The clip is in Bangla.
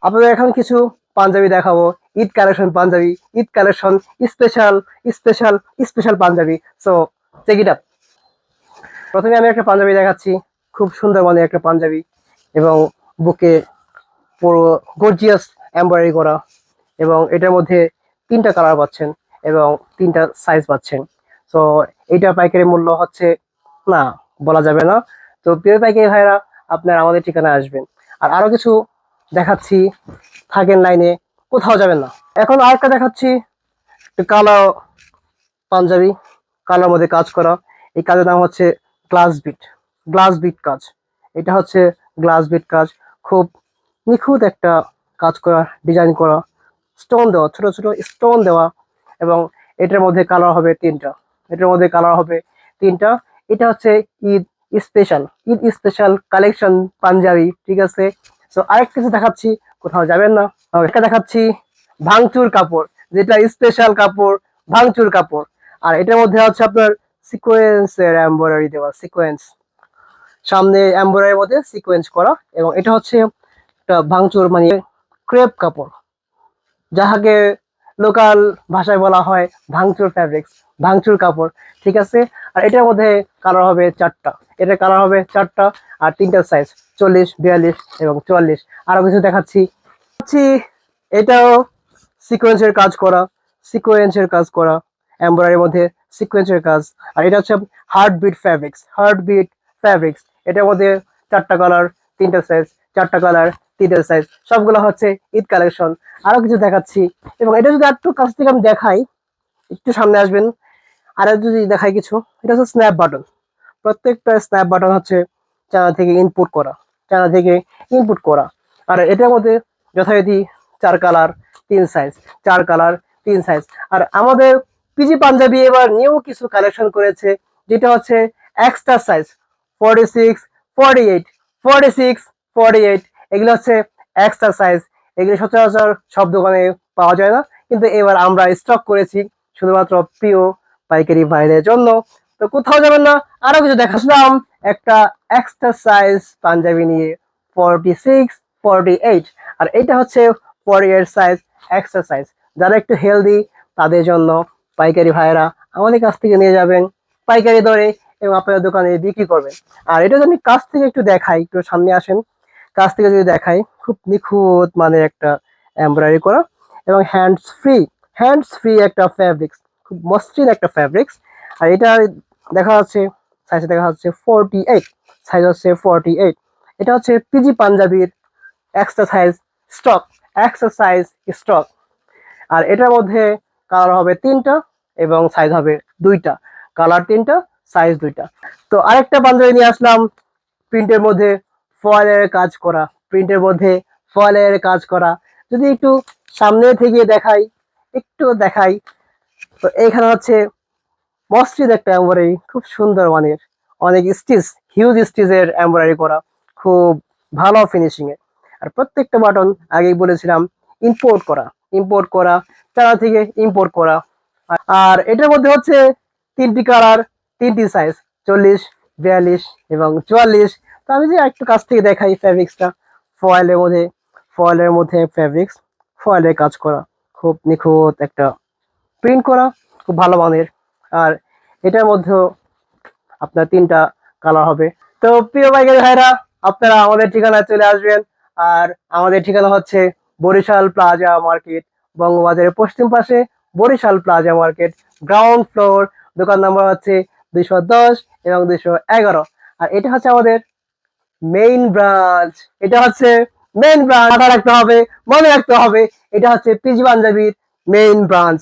আপনাদের এখন কিছু পাঞ্জাবি দেখাবো, Eid collection panjabi, Eid collection, special special special panjabi. So check it up. প্রথমে আমি একটা পাঞ্জাবি দেখাচ্ছি, খুব সুন্দর মানের একটা পাঞ্জাবি, এবং বুকে পুরো গর্জিয়াস এমব্রয়ডারি করা, এবং এটার মধ্যে 3টা কালার পাচ্ছেন এবং 3টা সাইজ পাচ্ছেন। সো এইটা পাইকারি মূল্য হচ্ছে, না বলা যাবে না। তো প্রিয় পাইকারি ভাইরা, আপনারা আমাদের ঠিকানায় আসবেন। আর আরো কিছু দেখাচ্ছি, থাকেন লাইনে, কোথাও যাবেন না। এখন আরেকটা দেখাচ্ছি, একটা কালো পাঞ্জাবি, কালোর মধ্যে কাজ করা। এই কাজের নাম হচ্ছে গ্লাস বিট। গ্লাস বিট কাজ, এটা হচ্ছে গ্লাস বিট কাজ। খুব নিখুঁত একটা কাজ করা, ডিজাইন করা, স্টোন দেওয়া, ছোট ছোট স্টোন দেওয়া, এবং এটার মধ্যে কালার হবে 3টা। এটার মধ্যে কালার হবে 3টা। এটা হচ্ছে Eid special, Eid special collection panjabi, ঠিক আছে। তো আরেক কিছু দেখাচ্ছি, কোথাও যাবেন না। একটা দেখাচ্ছি ভাঙচুর কাপড়, যেটা স্পেশাল কাপড়, ভাঙচুর কাপড়। আর এটার মধ্যে হচ্ছে আপনার সিকোয়েন্সের এমব্রয়ডারি দেওয়া, সিকোয়েন্স, সামনে এমব্রয়ডারির মধ্যে সিকোয়েন্স করা, এবং এটা হচ্ছে একটা ভাঙচুর মানে ক্রেপ কাপড়, যাহাকে লোকাল ভাষায় বলা হয় ভাঙচুর ফ্যাব্রিক্স, ভাঙচুর কাপড়, ঠিক আছে। আর এটার মধ্যে কালার হবে 4টা, এটার কালার হবে 4টা, আর 3টা সাইজ, 40, 42 এবং 44। আরো কিছু দেখাচ্ছি। এটাও সিকোয়েন্সের কাজ করা, সিকোয়েন্সের কাজ করা, এমব্রয়ডারির মধ্যে সিকোয়েন্সের কাজ। আর এটা হচ্ছে heart beat fabrics, heart beat fabrics. এটার মধ্যে 4টা কালার, 3টা সাইজ, 4টা কালার, 3টা সাইজ, সবগুলো হচ্ছে ঈদ কালেকশন। আরো কিছু দেখাচ্ছি, এবং এটা যদি একটু কাছ থেকে আমি দেখাই, একটু সামনে আসবেন, আর যদি দেখাই কিছু, এটা হচ্ছে স্ন্যাপ বাটন। প্রত্যেকটা স্ন্যাপ বাটন হচ্ছে চায়না থেকে ইনপুট করা, চায়না থেকে ইনপুট করা। আর এটার মধ্যে যথারীতি 4 কালার 3 সাইজ, 4 কালার 3 সাইজ। আর আমাদের পিজি পাঞ্জাবি এবার নিউ কিছু কালেকশন করেছে, যেটা হচ্ছে এক্সট্রা সাইজ, 46, 48, 46, 48। এগুলো হচ্ছে এক্সট্রা সাইজ। এগুলো সচরাচর সব দোকানে পাওয়া যায় না, কিন্তু এবার আমরা স্টক করেছি শুধুমাত্র প্রিয় পাইকারি ভাইদের জন্য। তো কোথাও যাবেন না, আরো কিছু দেখাচ্ছিলাম একটা এক্সট্রা সাইজ পাঞ্জাবি নিয়ে, 46, 48। আর এটা হচ্ছে 48 সাইজ, এক্সট্রা সাইজ। যারা একটু হেলদি তাদের জন্য পাইকারি ভাইয়েরা আমাদের কাছ থেকে নিয়ে যাবেন পাইকারি দরে, এবং আপনাদের দোকানে বিক্রি করবেন। আর এটা যদি আমি কাছ থেকে একটু দেখাই, একটু সামনে আসেন, কাছ থেকে যদি দেখাই, খুব নিখুঁত মানে একটা এমব্রয়ডারি করা, এবং হ্যান্ডস ফ্রি একটা ফ্যাব্রিক্স, খুব মসৃণ একটা ফ্যাব্রিক্স। আর এটা দেখা যাচ্ছে, সাইজ দেখা যাচ্ছে 48, সাইজ হচ্ছে 48। এটা হচ্ছে পিজি পাঞ্জাবির extra size stock, extra size stock. আর এটার মধ্যে কালার হবে 3টা এবং সাইজ হবে 2টা, কালার 3টা, সাইজ 2টা। তো আরেকটা পাঞ্জাবি নিয়ে আসলাম, প্রিন্টের মধ্যে ফয়েলের কাজ করা, প্রিন্টের মধ্যে ফয়েলের কাজ করা। যদি একটু সামনে থেকে দেখাই, একটু দেখাই, তো এইখানে হচ্ছে মসৃণ একটা এমব্রয়ডারি, খুব সুন্দর মানের, অনেক স্টিচ, হিউজ স্টিচের এমব্রয়ডারি করা, খুব ভালো ফিনিশিং এ। আর প্রত্যেকটা বাটন আগেই বলেছিলাম ইম্পোর্ট করা, ইম্পোর্ট করা, চায়না থেকে ইম্পোর্ট করা। আর এটার মধ্যে হচ্ছে 3টি কালার, 3টি সাইজ, 40, 42 এবং 44। তো আমি যে একটু কাছ থেকে দেখাই ফ্যাব্রিক্সটা, ফয়েলের মধ্যে, ফয়েলের মধ্যে ফ্যাব্রিক্স, ফয়েলের কাজ করা, খুব নিখুঁত একটা প্রিন্ট করা, খুব ভালো মানের। আর এটার মধ্যেও আপনার 3টা কালার হবে। তো প্রিয় পাইকারি ভাইরা, আপনারা আমাদের ঠিকানায় চলে আসবেন। আর আমাদের ঠিকানা হচ্ছে বরিশাল প্লাজা মার্কেট, বঙ্গবাজারের পশ্চিম পাশে Barishal plaza market, ground floor. দোকান নাম্বার হচ্ছে 210 এবং 211। আর এটা হচ্ছে আমাদের মেইন ব্রাঞ্চ, এটা হচ্ছে মেইন ব্রাঞ্চ, মাথা রাখতে হবে, মনে রাখতে হবে, এটা হচ্ছে পিজি পাঞ্জাবির মেইন ব্রাঞ্চ।